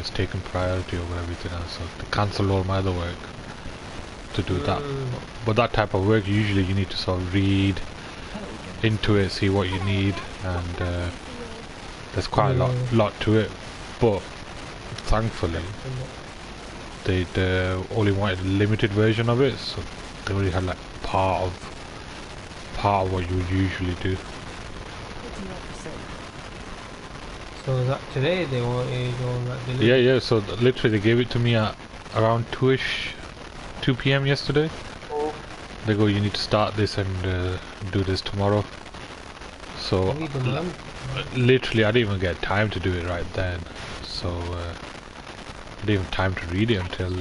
it's taken priority over everything else, so they cancel all my other work to do that. But that type of work, usually you need to sort of read into it, see what you need, and there's quite a lot to it. But thankfully, they only wanted a limited version of it, so they only had like part of what you would usually do. So is that today they wanted or like delivered? Yeah. So literally, they gave it to me at around 2 p.m. yesterday. Oh. They go, you need to start this and do this tomorrow. So literally, I didn't even get time to do it right then. So I didn't even have time to read it until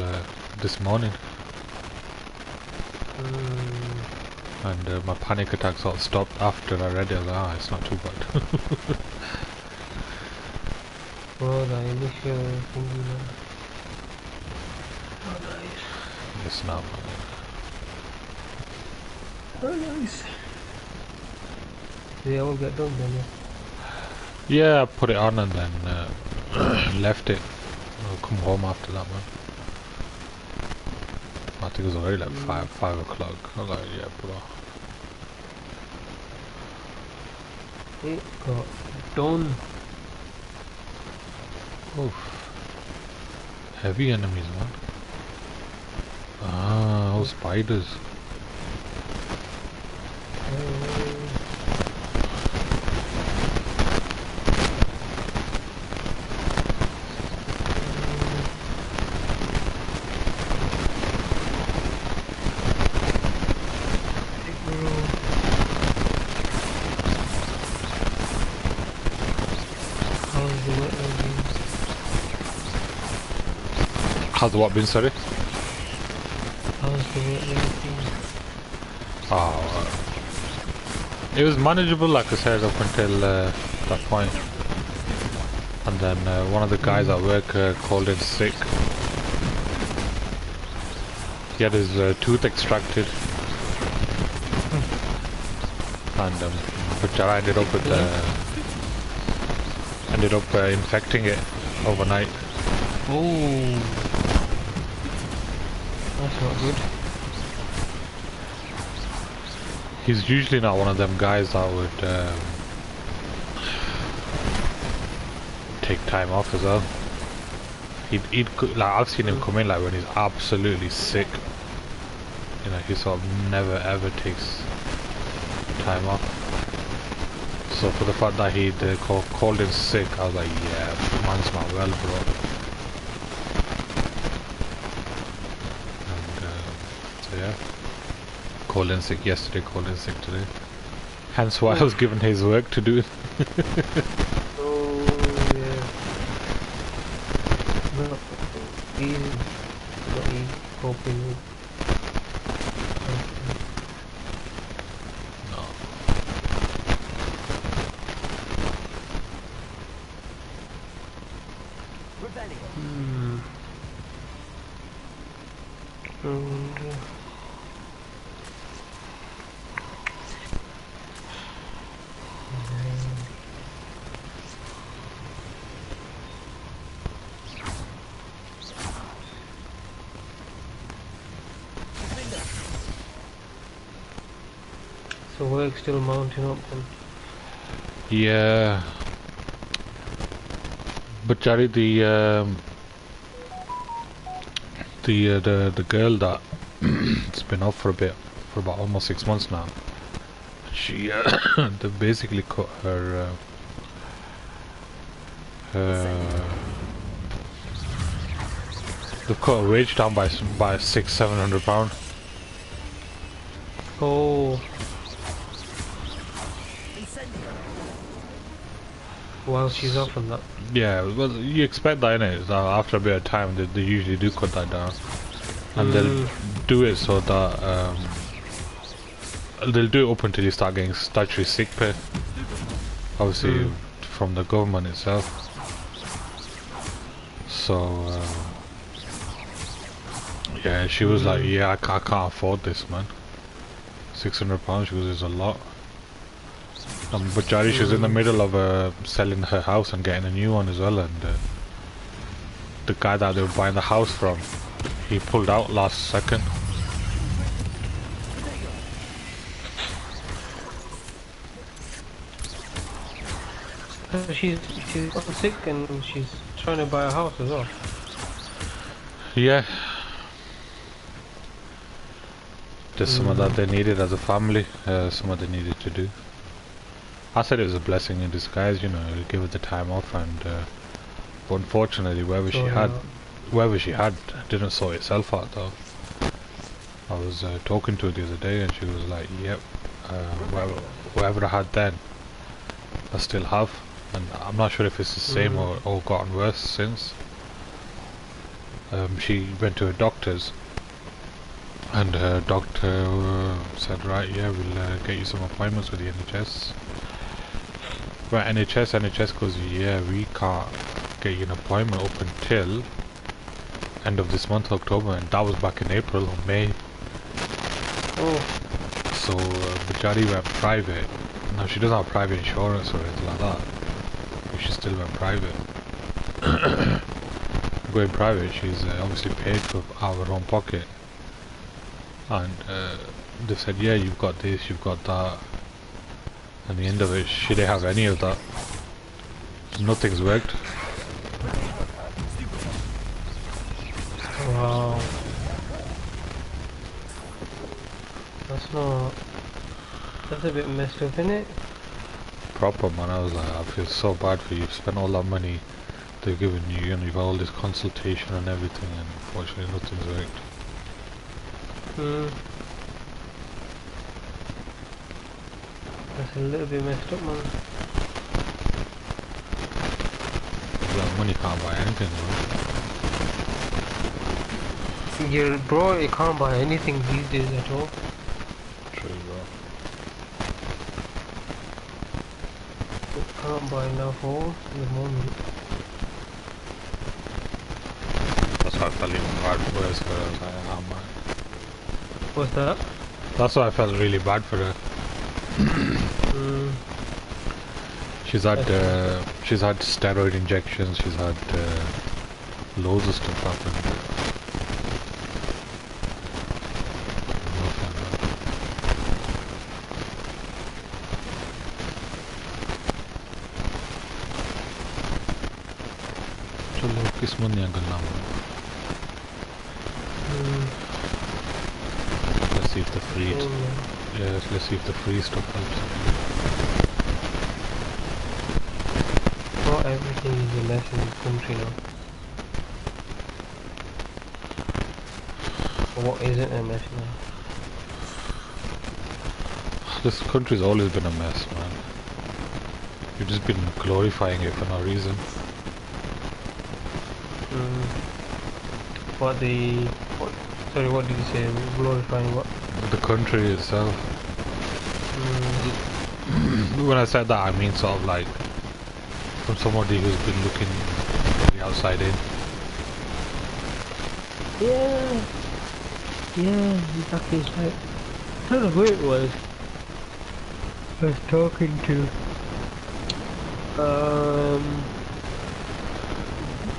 this morning. And my panic attack sort of stopped after I read it. I was like, it's not too bad. Oh, the initial thing. It's not, man. Oh, nice. They all get done then, Yeah, I put it on and then left it. I'll come home after that, man. I think it was already like 5 o'clock. I was like, yeah, bro. It got done. Oof. Heavy enemies, man. Ah, oh, spiders. How's the what been, sorry? Oh, it was manageable, like I said, up until that point. And then one of the guys at work called in sick. He had his tooth extracted. And which I ended up with infecting it overnight. Oh, that's not good. He's usually not one of them guys that would take time off as well. He'd like, I've seen him come in like when he's absolutely sick. You know, he sort of never ever takes time off. So for the fact that he'd called in sick, I was like, yeah, man's not well, bro. And so yeah, called in sick yesterday, called in sick today. Hence why I was given his work to do. Oh yeah. Not easy. Not easy coping with. So work's still mounting up then? Yeah. But Jerry, the girl that it's been off for a bit, for about almost 6 months now. She they basically cut her they've cut her wage down by £600-700. Oh. While she's off on that. Yeah, well, you expect that, innit? After a bit of time, they usually do cut that down, and they'll do it so that they'll do it up until you start getting statutory sick pay. Obviously, from the government itself. So yeah, she was like, yeah, I can't afford this, man. £600, she goes, is a lot. But Jari, she's in the middle of selling her house and getting a new one as well, and the guy that they were buying the house from, he pulled out last second. She's got sick and she's trying to buy a house as well. Yeah. Just some of that they needed as a family, some of they needed to do. I said it was a blessing in disguise, you know, give her the time off, and but unfortunately whoever she had didn't sort itself out though. I was talking to her the other day and she was like, yep, whatever I had then, I still have. And I'm not sure if it's the same or gotten worse since. She went to a doctor's and her doctor said, right, yeah, we'll get you some appointments with the NHS. Right, NHS goes, yeah, we can't get you an appointment up until end of this month, October, and that was back in April or May. Oh. So Bajari went private. Now she doesn't have private insurance or anything like that. She still went private. Going private, she's obviously paid for out of her own pocket. And they said, yeah, you've got this, you've got that. And the end of it, she didn't have any of that. Nothing's worked. Wow. That's a bit messed up, isn't it? Proper, man. I was like, I feel so bad for you. You've spent all that money they've given you, you know, you've got all this consultation and everything, and unfortunately nothing's worked. That's a little bit messed up, man. Like, money can't buy anything, man. Yeah, bro, you can't buy anything these days at all. True, bro. You can't buy enough all at the moment. That's why I felt even bad for her. I was like, oh man. What's that? That's why I felt really bad for her. She's had steroid injections. She's had loads of stuff happen. चलो किस बंदे गल्ला Let's see if the free let's see if the free stuff helps. Not everything is a mess in this country now. What isn't a mess now? This country's always been a mess, man. You've just been glorifying it for no reason. Sorry, what did you say? Glorifying what? The country itself. When I said that, I mean sort of like from somebody who's been looking from the outside in. Yeah, exactly. It's like, I don't know who it was. I was talking to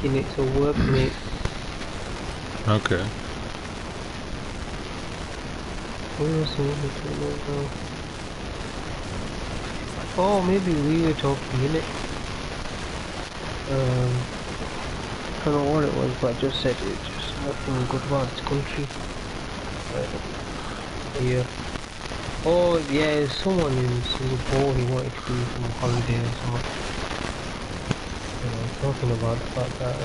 thinking it's a workmate. Okay. Oh, maybe we were talking in it. I don't know what it was, but I just said it's just nothing good about this country. Yeah. Oh, yeah, someone in Singapore, he wanted to do some holiday or something. Talking about the fact that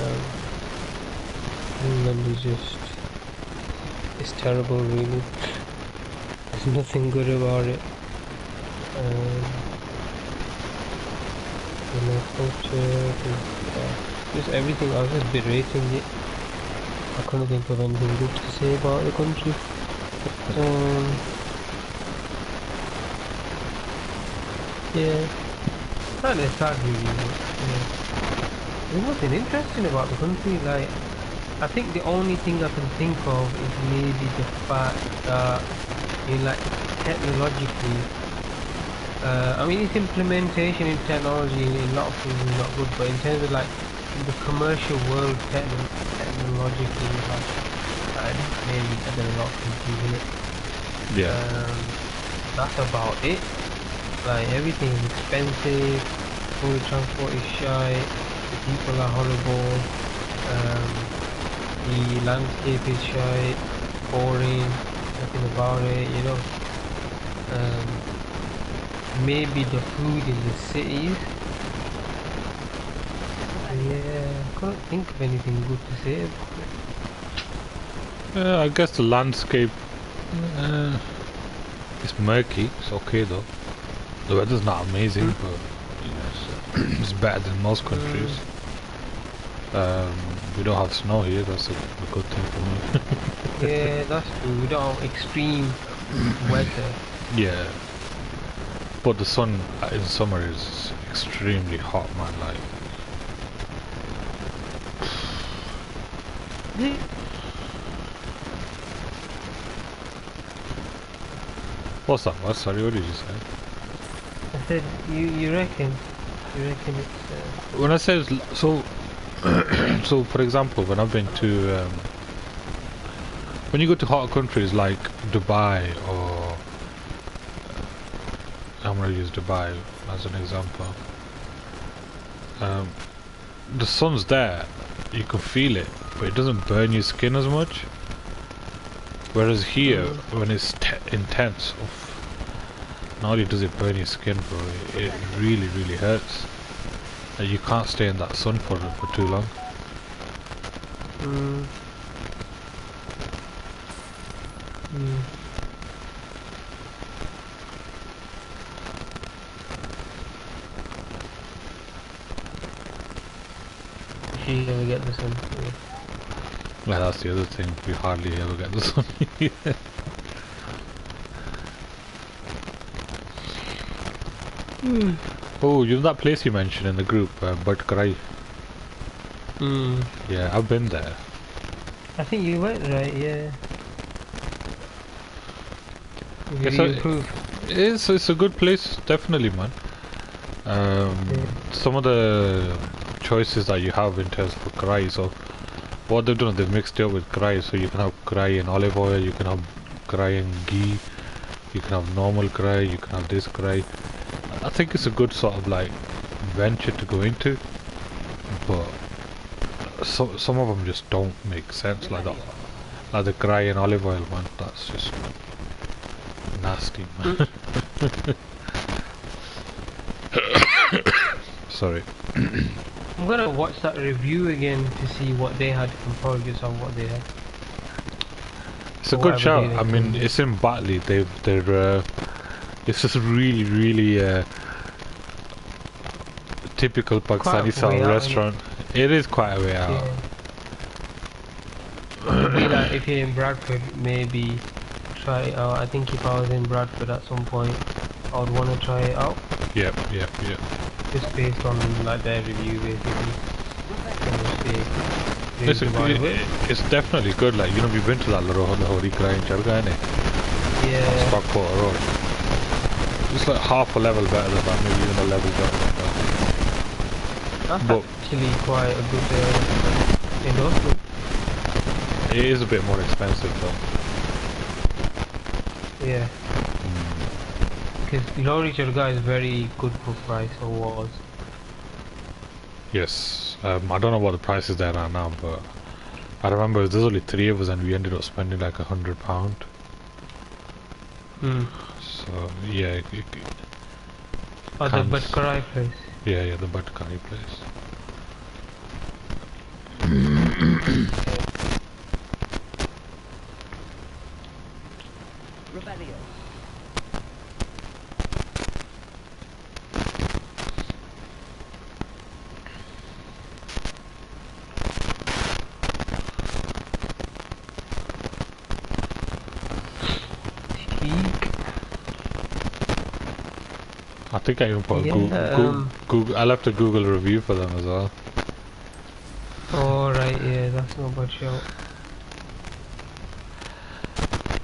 England is just, it's terrible really. There's nothing good about it. Culture, just everything. I was just berating it. I couldn't think of anything good to say about the country. Yeah. Kind of sad really. Yeah. There's nothing interesting about the country. Like, I think the only thing I can think of is maybe the fact that, like, technologically, I mean, its implementation in technology in a lot of things is not good, but in terms of like the commercial world technologically has maybe added a lot of confusing it. Yeah. That's about it. Like everything is expensive, public transport is shite, the people are horrible, the landscape is shite, boring, nothing about it, you know. Maybe the food in the cities. Yeah, I can't think of anything good to say about it. I guess the landscape is murky. It's okay though. The weather's not amazing, but you know, it's better than most countries. We don't have snow here. That's a good thing for me. Yeah, that's true. We don't have extreme weather. Yeah. But the sun in summer is extremely hot, man. Like. What's that? What? Sorry, what did you say? I said, you reckon it's... When I say so, so for example, when I've been to, when you go to hot countries like Dubai or, I'm gonna use Dubai as an example. The sun's there, you can feel it, but it doesn't burn your skin as much. Whereas here, when it's intense, not only does it burn your skin, bro, it really, really hurts. And you can't stay in that sun for too long. You never get the sun. Yeah. Well, that's the other thing, we hardly ever get the sun here. Oh, you know that place you mentioned in the group, Bhat Karai? Yeah, I've been there. I think you went right, yeah. It's a good place, definitely, man. Some of the choices that you have in terms of karai, so what they've done is they've mixed it up with karai, so you can have karai in olive oil, you can have karai in ghee, you can have normal karai, you can have this karai. I think it's a good sort of like venture to go into, but some of them just don't make sense, like that, like the karai in olive oil, man. That's just nasty, man. Sorry. I'm gonna watch that review again to see what they had compared to what they had. It's a good shout. I mean, it's in Batley. They're it's just really typical Pakistani style restaurant. It is quite a way out. Yeah. Maybe like if you're in Bradford, maybe try it out. I think if I was in Bradford at some point, I would want to try it out. Yep. Just based on like their review, basically. It's definitely good. Like, you know, we've been to that Lahori Karai in Charga, innit? Yeah. Stockport Road. It's like half a level better than that, maybe even a level better than that. That's actually quite a good endorsement. It is a bit more expensive though. Yeah. Because Lahori Charga is very good for price, or was. Yes. I don't know what the prices there are now, but I remember there's only 3 of us and we ended up spending like £100. So yeah. Oh, the Bhat Karai place. Yeah, the Bhat Karai place. I think I even put Google. I left a Google review for them as well. Oh right, yeah, that's not bad shout.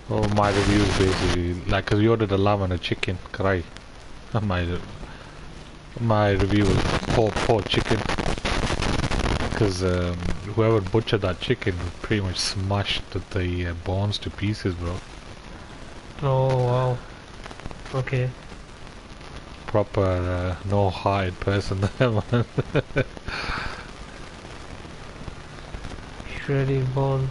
Oh, my review is basically like, cause we ordered a lamb and a chicken karai. My review was poor chicken. because whoever butchered that chicken pretty much smashed the bones to pieces, bro. Oh wow. Okay. Proper no-hearted person there, man. Shredded bones.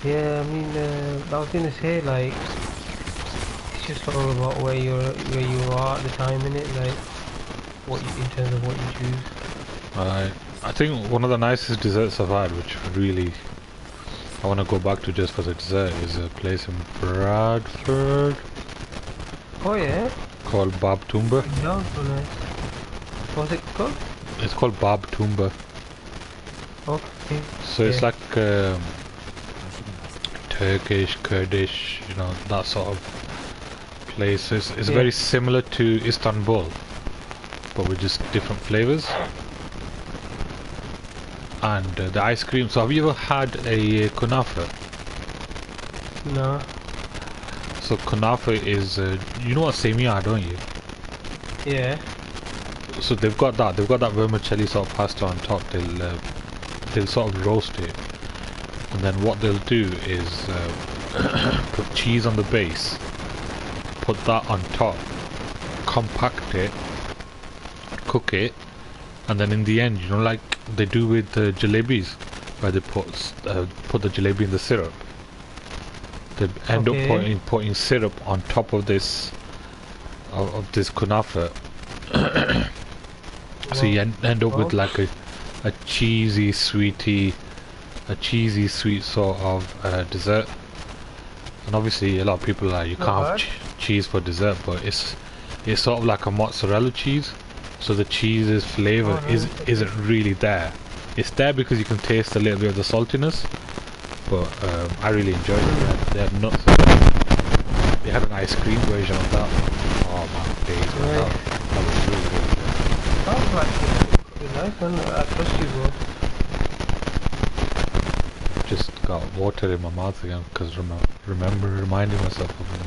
Yeah, I mean, I was gonna say like it's just all about where you are at the time, innit? Like what you, in terms of what you choose. I think one of the nicest desserts I've had, which really I want to go back to just for the dessert, is a place in Bradford Oh yeah. called Bab Tumba. Yeah, so nice. What's it called? It's called Bab Tumba. Okay. So it's like Turkish, Kurdish, you know, that sort of place. It's very similar to Istanbul, but with just different flavors. And the ice cream. So have you ever had a kunafa? No. So kunafa is, you know what semia are, don't you? Yeah. So they've got that. They've got that vermicelli sort of pasta on top. They'll sort of roast it, and then what they'll do is put cheese on the base, put that on top, compact it, cook it, and then in the end, you know, like they do with the jalebis, where they put the jalebi in the syrup. They end up putting syrup on top of this kunafa. So you end up with like a cheesy sweet sort of dessert. And obviously a lot of people are like, you can't have cheese for dessert, but it's sort of like a mozzarella cheese. So the cheese's flavour isn't really there. It's there because you can taste a little bit of the saltiness, but I really enjoyed it. They had nuts. They had an ice cream version of that. Oh man, days, man, that was really good. Sounds like it's nice one. I trust you, bro. Just got water in my mouth again because reminding myself of it.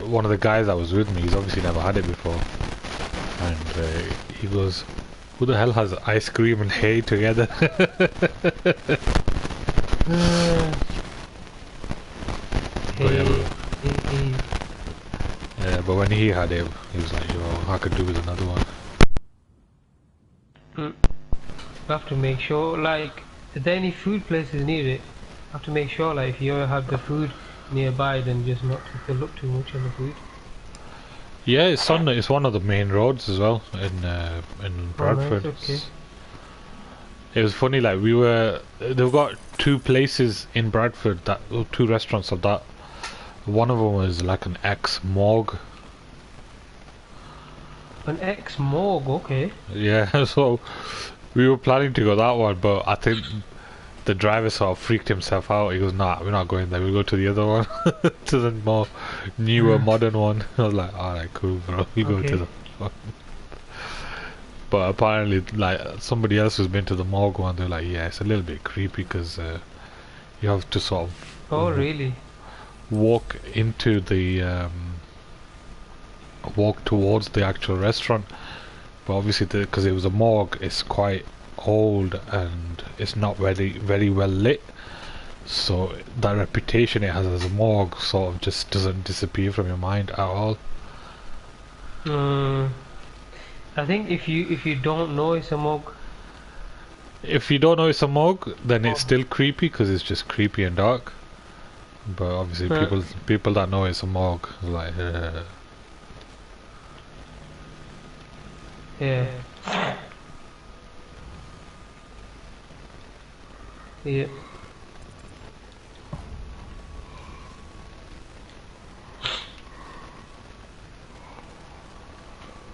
One of the guys that was with me, he's obviously never had it before, and he goes, "Who the hell has ice cream and hay together?" Yeah, but when he had it, he was like, "Yo, I could do with another one." You have to make sure, like, are there any food places near it? You have to make sure, like, if you ever have the food nearby, then just not to fill up too much on the food. Yeah, it's one of the main roads as well in Bradford. Oh, nice, okay. It was funny, like they've got two places in Bradford, two restaurants of that. One of them was like an ex-morgue. An ex-morgue, okay. Yeah, so we were planning to go that one, but I think the driver sort of freaked himself out. He goes, "Nah, we're not going there. We'll go to the other one, to the more newer, modern one." I was like, "Alright, cool, bro. You go to the one." But apparently, like somebody else who's been to the morgue one, they're like, "Yeah, it's a little bit creepy because you have to sort of." Oh, really? Walk into the walk towards the actual restaurant, but obviously because it was a morgue, it's quite old and it's not very well lit, so that reputation it has as a morgue sort of just doesn't disappear from your mind at all. I think if you don't know it's a morgue, if you don't know it's a morgue, then it's still creepy because it's just creepy and dark. But obviously people that know it's a morgue like yeah. Yeah.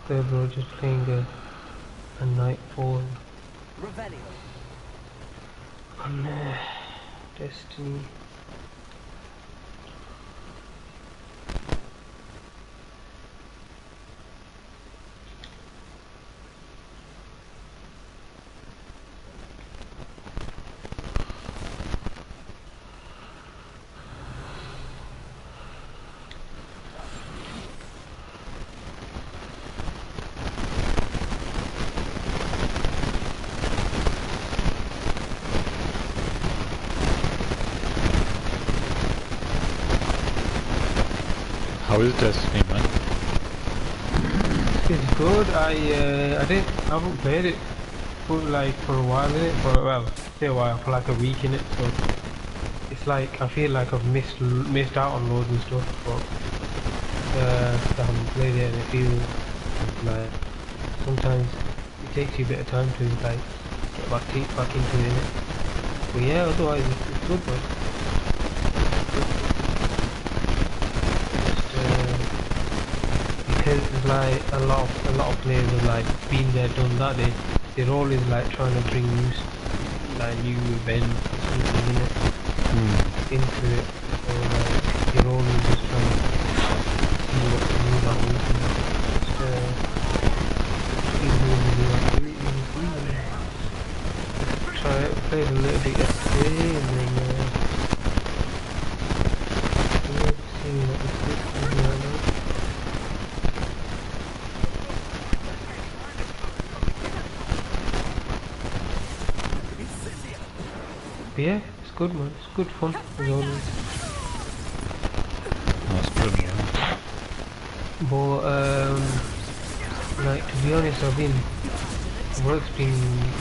Okay, bro, just playing a Nightfall. On Destiny. is Destiny, man? It's good. I haven't played it for a while in it. For well, say a while, for like a week in it. So it's like I feel like I've missed out on loads of stuff. But I haven't played it, and it feels like sometimes it takes you a bit of time to like get back into it. Innit? But yeah, otherwise it's good. But because like a lot of players have like been there, done that. They're always like trying to bring new events or something in it, into it. So like you're always just trying to see what the new that is. Try it, played a little bit yesterday, and then let's see what this is right now. But yeah, it's good, man. It's good fun as always. That's good, man. But like to be honest, work's been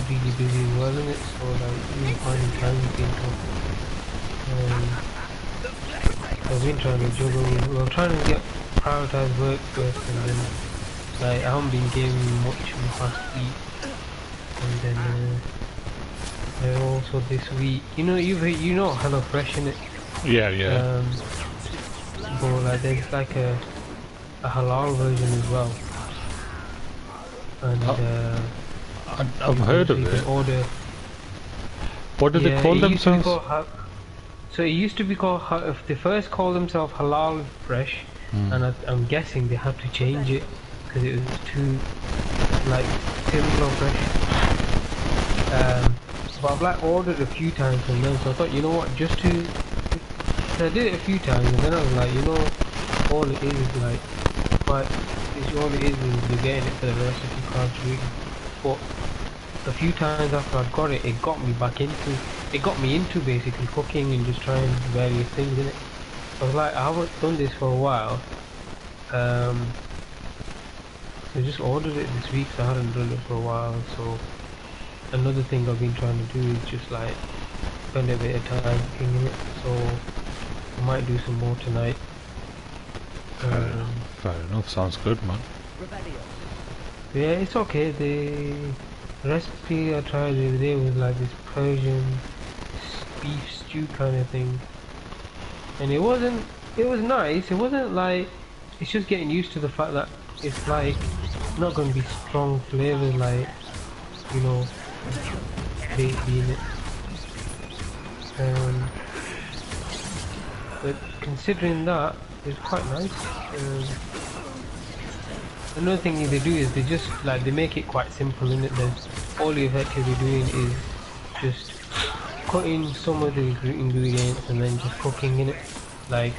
really busy as well, isn't it? So like even finding time has been tough. I've been trying to juggle. Well, trying to prioritize work first, and then like I haven't been gaming much in the past week, and then. Also this week, you know HelloFresh, innit? Yeah. But like there's like a halal version as well, and I've heard of it. Order. What do they call themselves? So it used to be called. They first called themselves Halal Fresh, and I'm guessing they had to change it because it was too like Simple Fresh. But I've like ordered a few times from them, so I thought, you know what, so I did it a few times, and then I was like, you know, all it is like, all it is you're getting it for the recipe cards really. But a few times after I'd got it, it got me into basically cooking and just trying various things in it. I was like, I haven't done this for a while, so I just ordered it this week, so I hadn't done it for a while, so. Another thing I've been trying to do is just like spend a bit of time cooking in it, so I might do some more tonight. Fair enough, sounds good, man. Yeah, it's okay. The recipe I tried the other day was like this Persian beef stew kind of thing, and it was nice. It wasn't like, it's just getting used to the fact that it's like not going to be strong flavors like, you know, baby in it. But considering that, it's quite nice. Another thing they do is they make it quite simple in it. Then all you're effectively doing is just cutting some of the ingredients and then just cooking in it, like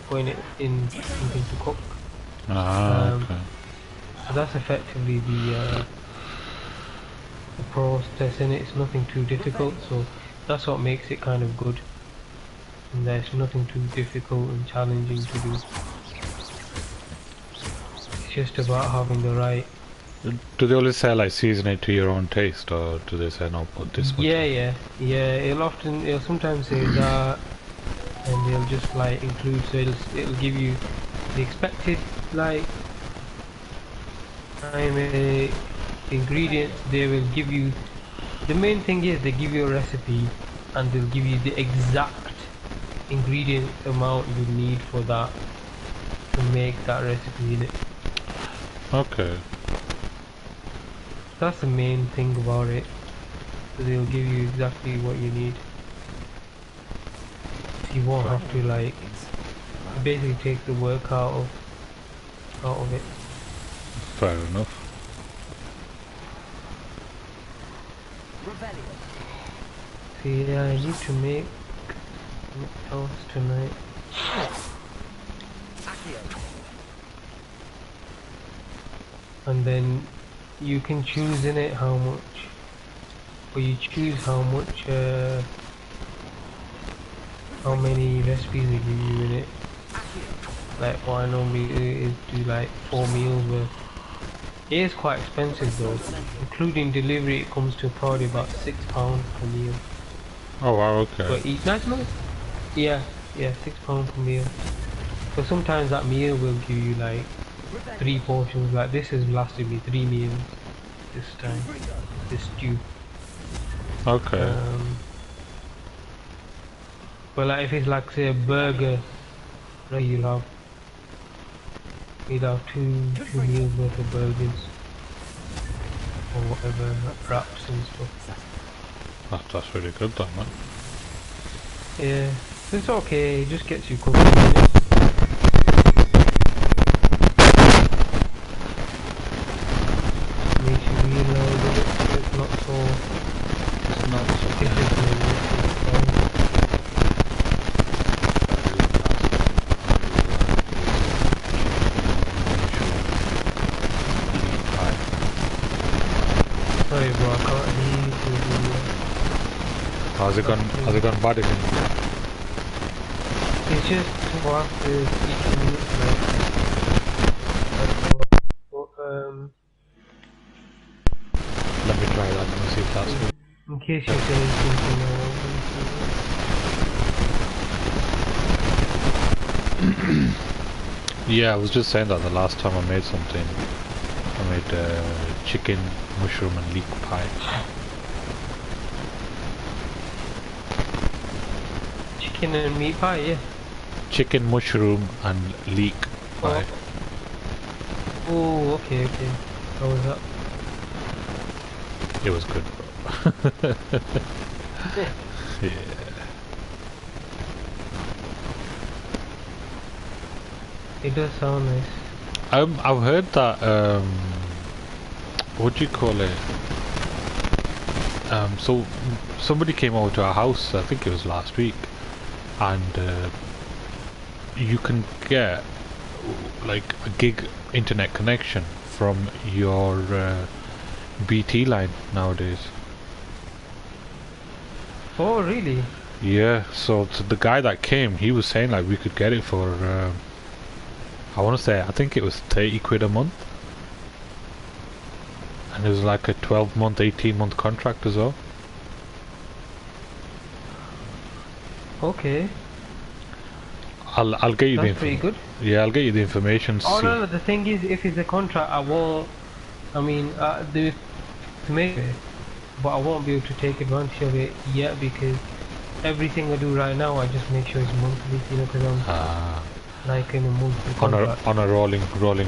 putting it in something to cook. Okay. So that's effectively the process in it. It's nothing too difficult, so that's what makes it kind of good. And there's nothing too difficult and challenging to do. It's just about having the right. Do they always say like season it to your own taste, or do they say no, put this much? Yeah. It'll sometimes say that, and they'll just like include. So it'll give you the expected like ingredients. They will give you. The main thing is they give you a recipe, and they'll give you the exact ingredient amount you need for that to make that recipe in it. Okay. That's the main thing about it. So they'll give you exactly what you need. You won't have to like basically take the work out of it. Fair enough. See, yeah, I need to make toast tonight. And then you can choose in it how much, or you choose how much, how many recipes they give you in it. Like what I normally do is do like 4 meals worth. It is quite expensive though. Including delivery, it comes to probably about £6 per meal. Oh wow, okay. But eat nice. Yeah, yeah, £6 per meal. But sometimes that meal will give you like 3 portions. Like this has lasted me 3 meals this time. This stew. Okay. But like if it's like say a burger, right, you'll have two meals worth of burgers or whatever wraps and stuff. That's really good then, man. Yeah, it's okay. It just gets you covered. Innit? Makes you realize that it's not so. It's not so Difficult. Sorry, bro. I can't hear you through the. How's it gone bad again? It's just to after each minute, Let me try that and see if that's good. in case you're saying something Yeah, I was just saying that the last time I made something, I made chicken, mushroom and leek pie. chicken and meat pie, yeah. Chicken, mushroom and leek pie. Oh, okay. How was that? It was good, bro. Yeah. It does sound nice. I've heard that what do you call it? So somebody came over to our house, I think it was last week, and you can get like a gig internet connection from your BT line nowadays. Oh, really? Yeah, so the guy that came, he was saying like we could get it for I want to say, I think it was 30 quid a month, and it was like a 12-month, 18-month contract as well. Okay. I'll get you That's pretty good. Yeah, I'll get you the information. Oh no, the thing is, if it's a contract, I won't. I mean, do it to make it, but I won't be able to take advantage of it yet because everything I do right now, I just make sure it's monthly. You know, because I'm like in a monthly contract. On a rolling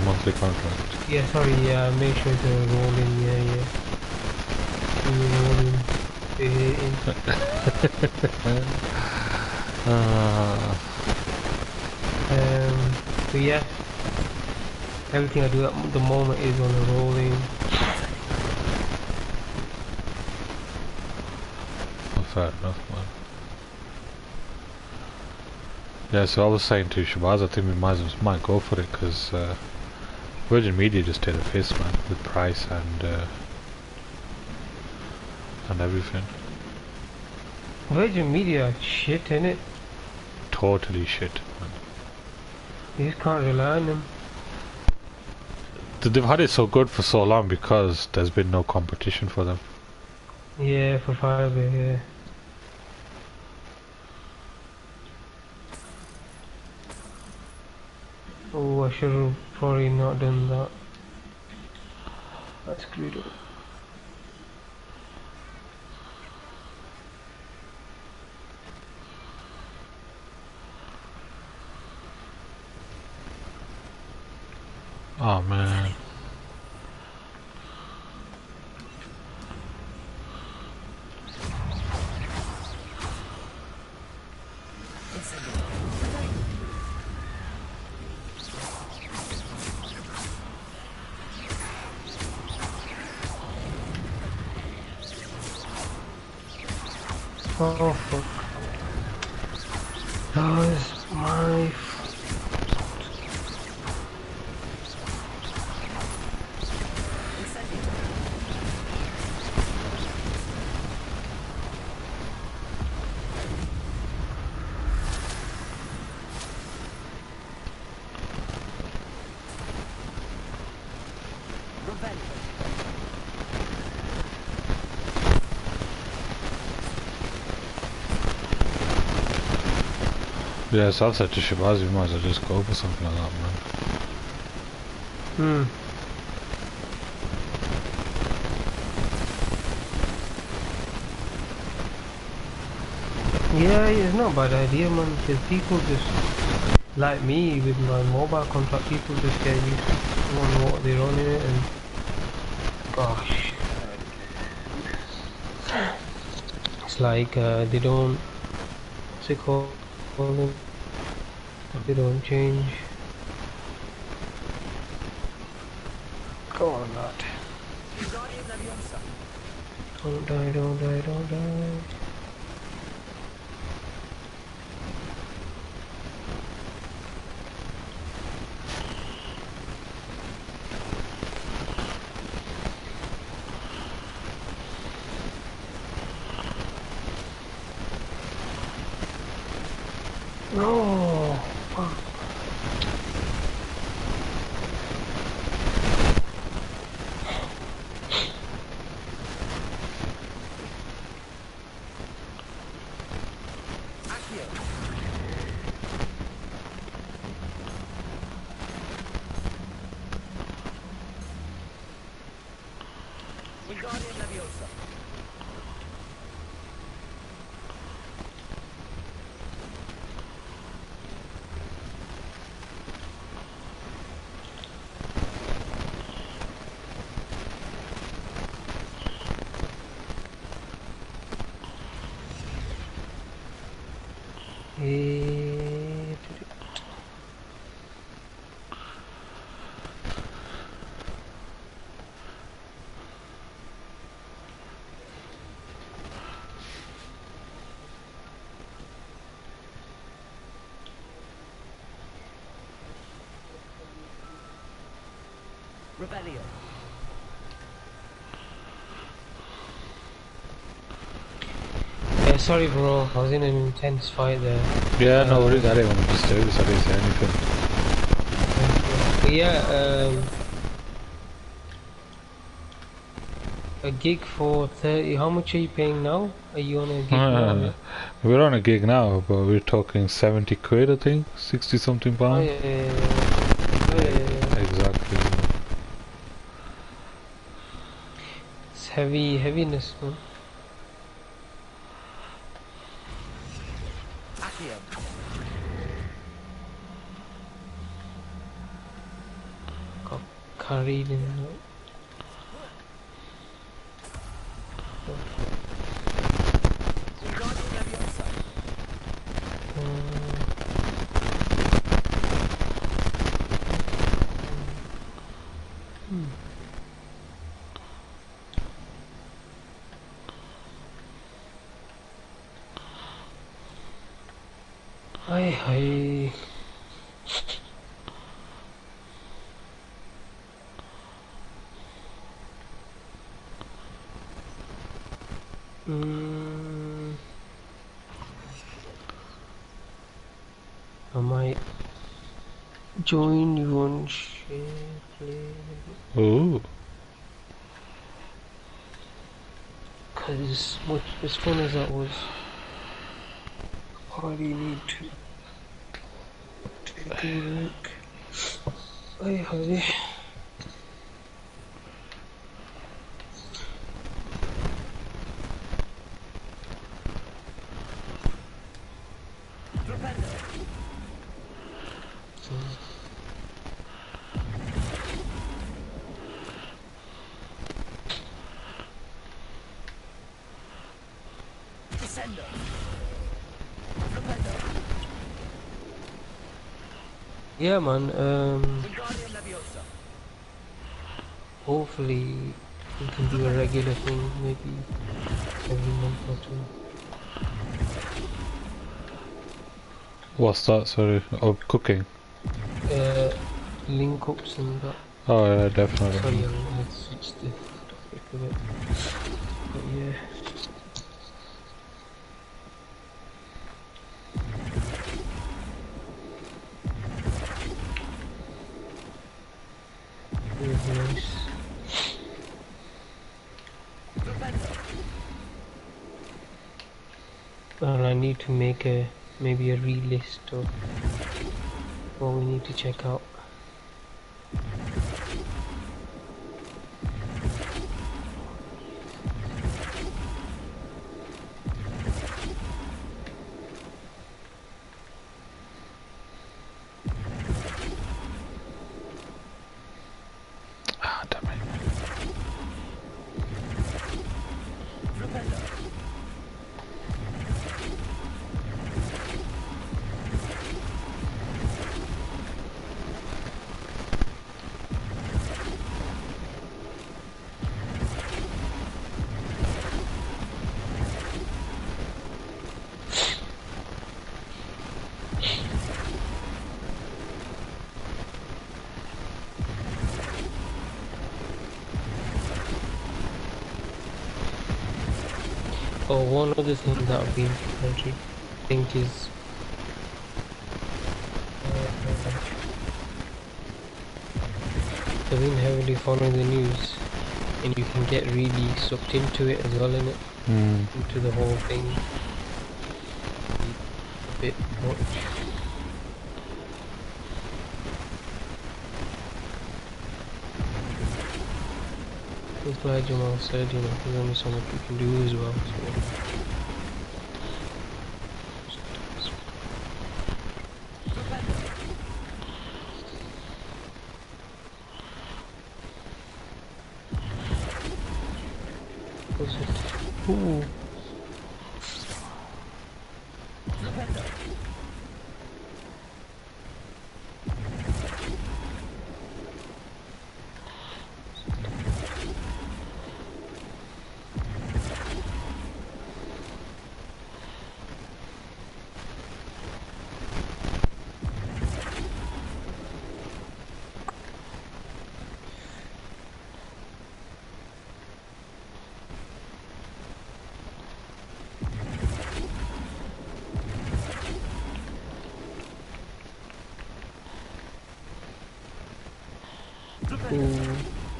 monthly contract. Yeah, sorry. Yeah, make sure it's a rolling. Yeah. Rolling. But yeah, everything I do at the moment is on a rolling. Fair enough, man. Yeah, so I was saying to Shabazz, I think we might go for it because Virgin Media just did a piss, man, with price and everything. Virgin Media shit, innit? Totally shit, man. You just can't rely on them. They've had it so good for so long because there's been no competition for them. Yeah, for fiber, yeah. Oh, I should have probably not done that. I screwed up. Oh man. Oh fuck. That was my Yeah, so I've said to Shabazz, we might as well just go for something like that, man. Yeah, it's not a bad idea, man, because people just, like me with my mobile contract, people just get used to what they're on in it, and gosh, it's like they don't, what's it called, they don't change. Go on, lad. Don't die, don't die, don't die. No, fuck. Rebellion. Yeah, sorry bro, I was in an intense fight there. Yeah, no worries, I didn't want to disturb this, I didn't say anything. But yeah, a gig for 30, how much are you paying now? Are you on a gig now? We're on a gig now, but we're talking 70 quid, I think, 60 something Oh pounds. yeah. Exactly. It's heaviness, man. Got carried in. Hi. I might join you on share play. Ooh. Cause what as fun as that was, I probably need to take a look. Hi. Yeah, man. Hopefully we can do a regular thing, maybe every month or two. What's that, sorry? Oh, cooking? Link ups and that. Oh yeah, definitely. Sorry, I'll switch the topic a bit. But yeah. It was nice. Well, I need to make maybe a re-list of what we need to check out. Ah, damn it. Oh, one other thing that would be important, I think, is I've been heavily following the news, and you can get really sucked into it as well, innit? Into the whole thing. A bit much. It's like Jamal said, you know, there's only so much you can do as well. So. What's it? Ooh.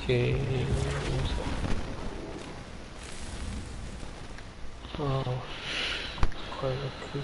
Okay. Wow. Quite lucky.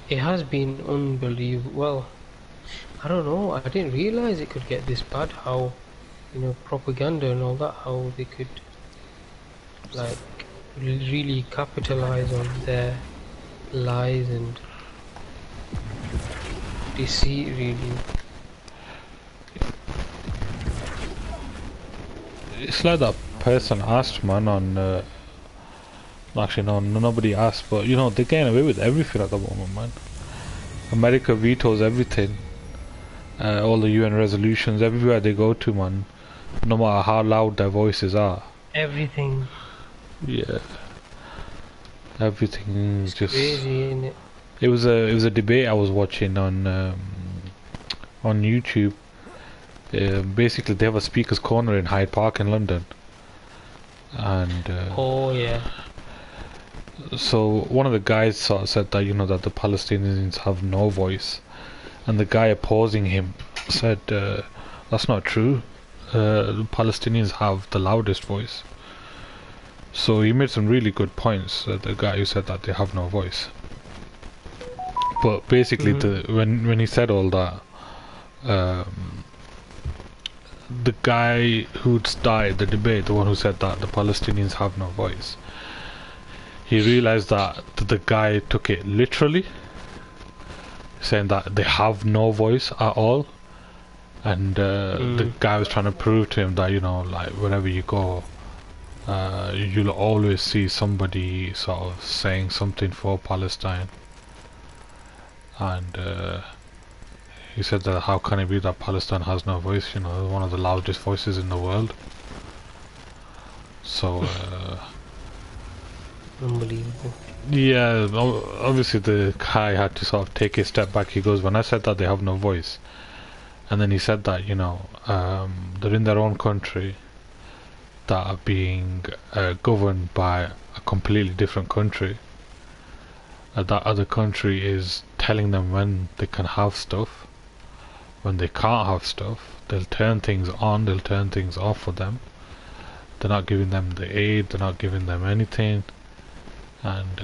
It has been unbelievable. Well, I don't know. I didn't realize it could get this bad. How, you know, propaganda and all that. How they could, like, really capitalize on their lies and deceit. Really. It's like that person asked, man, on actually no, nobody asked, but you know, they're getting away with everything at the moment, man. America vetoes everything, all the UN resolutions, everywhere they go to, man, no matter how loud their voices are. Everything. Yeah, everything It's just crazy, isn't it? It was a debate I was watching on YouTube. Basically, they have a speaker's corner in Hyde Park in London, and Oh yeah. so one of the guys sort of said that, you know, that the Palestinians have no voice, and the guy opposing him said that's not true. The Palestinians have the loudest voice. So he made some really good points. The guy who said that they have no voice. But basically, when he said all that, the guy who started the debate, the one who said that the Palestinians have no voice, he realized that the guy took it literally, saying that they have no voice at all, and the guy was trying to prove to him that, you know, like, wherever you go, you'll always see somebody sort of saying something for Palestine. And he said that how can it be that Palestine has no voice, you know, one of the loudest voices in the world. So, Unbelievable. yeah, obviously the guy had to sort of take a step back. He goes, when I said that they have no voice, and then he said that, you know, they're in their own country that are being governed by a completely different country. That other country is telling them when they can have stuff, when they can't have stuff. They'll turn things on, they'll turn things off for them. They're not giving them the aid, they're not giving them anything. And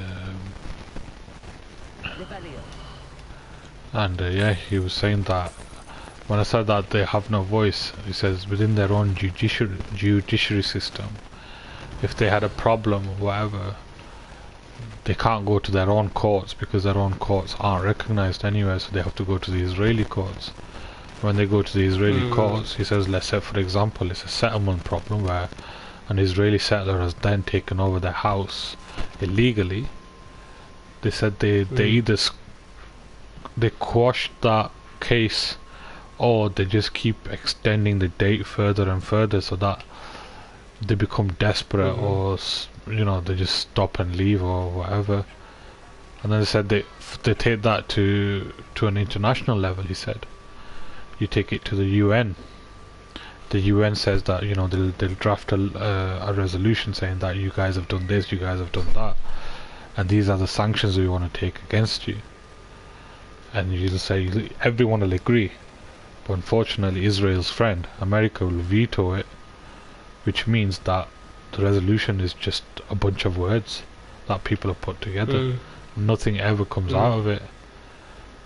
yeah, he was saying that when I said that they have no voice, he says within their own judiciary system, if they had a problem or whatever, they can't go to their own courts because their own courts aren't recognized anywhere, so they have to go to the Israeli courts. When they go to the Israeli courts, he says, let's say for example it's a settlement problem where an Israeli settler has then taken over their house illegally. They said they either they quashed that case, or they just keep extending the date further and further, so that they become desperate, or you know, they just stop and leave or whatever. And then they said they take that to an international level. He said you take it to the UN. The UN says that, you know, they'll draft a resolution saying that you guys have done this, you guys have done that, and these are the sanctions we want to take against you. And you'll say everyone will agree, but unfortunately Israel's friend America will veto it, which means that the resolution is just a bunch of words that people have put together. Nothing ever comes out of it.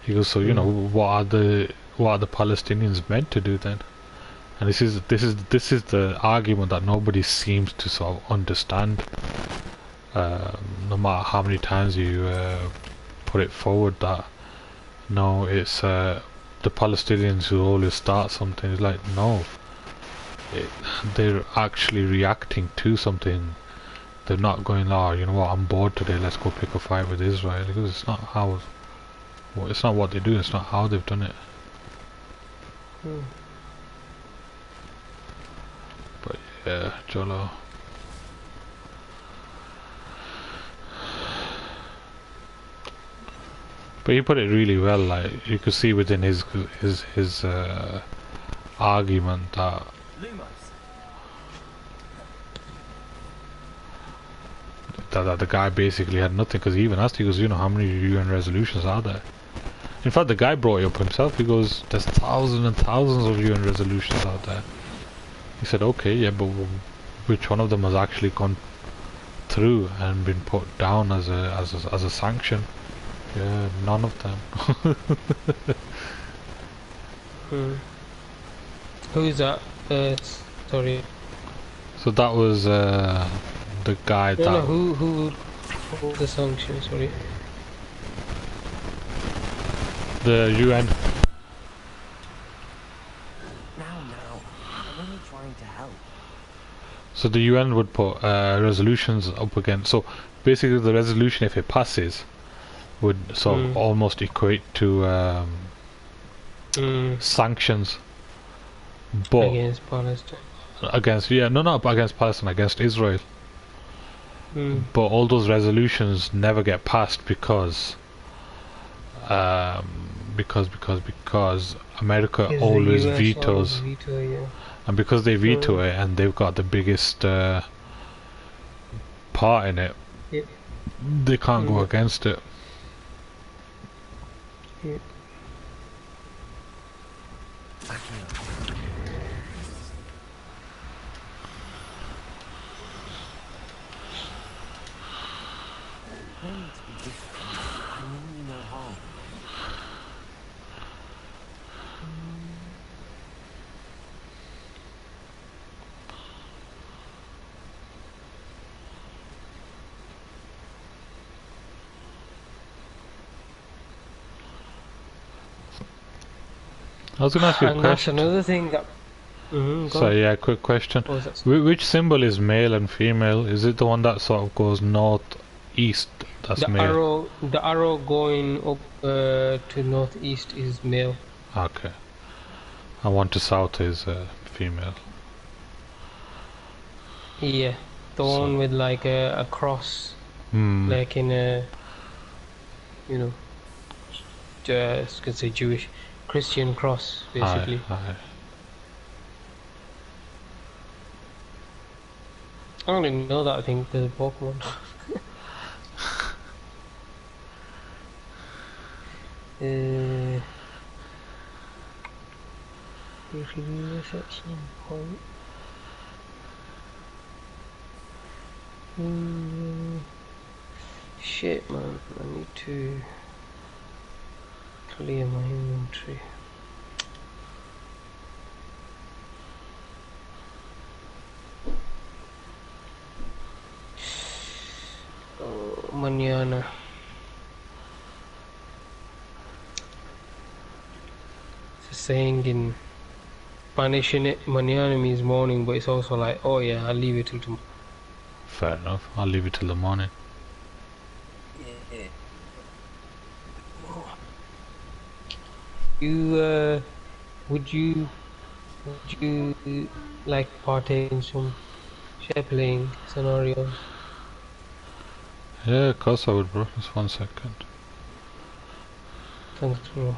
He goes, so you know, what are the Palestinians meant to do then? And this is the argument that nobody seems to sort of understand. No matter how many times you put it forward, that no, it's the Palestinians who always start something. It's like, no, they're actually reacting to something. They're not going, oh, you know what, I'm bored today, let's go pick a fight with Israel. Because it's not how, well, it's not what they do, it's not how they've done it. But yeah, Jolo. But he put it really well. Like you could see within his argument that the guy basically had nothing, because he even asked, he goes, you know, how many UN resolutions are there? In fact, the guy brought it up himself. He goes, there's thousands and thousands of UN resolutions out there. He said, okay, yeah, but which one of them has actually gone through and been put down as a sanction? Yeah, none of them. Who is that? Sorry. So that was the guy No, who the sanction? Sorry. The UN. Now, I'm only trying to help. So the UN would put resolutions up against. So basically, the resolution, if it passes, would sort of almost equate to sanctions, but Against Palestine. against not against Palestine, against Israel. But all those resolutions never get passed because America always vetoes, and because they veto it and they've got the biggest part in it, they can't go against it. I was going to ask you a And question. that's another thing that So yeah, quick question. What was that? Which symbol is male and female? Is it the one that sort of goes north, east? That's The male. arrow going up to northeast is male. Okay. And one to south is female. Yeah, the So- one with like a cross, Hmm. like in a, you know, just could say Jewish, Christian cross, basically. Aye. I don't even know that. I think there's a Pokemon. If you do this at some point. Shit, man! I need to clear my inventory. Oh, mañana. It's a saying in Spanish, in it, mañana means morning, but it's also like, oh yeah, I'll leave it till tomorrow. Fair enough. I'll leave it till the morning. You, would you like partake in some share playing scenarios? Yeah, of course I would, bro. Just 1 second. Thanks, bro.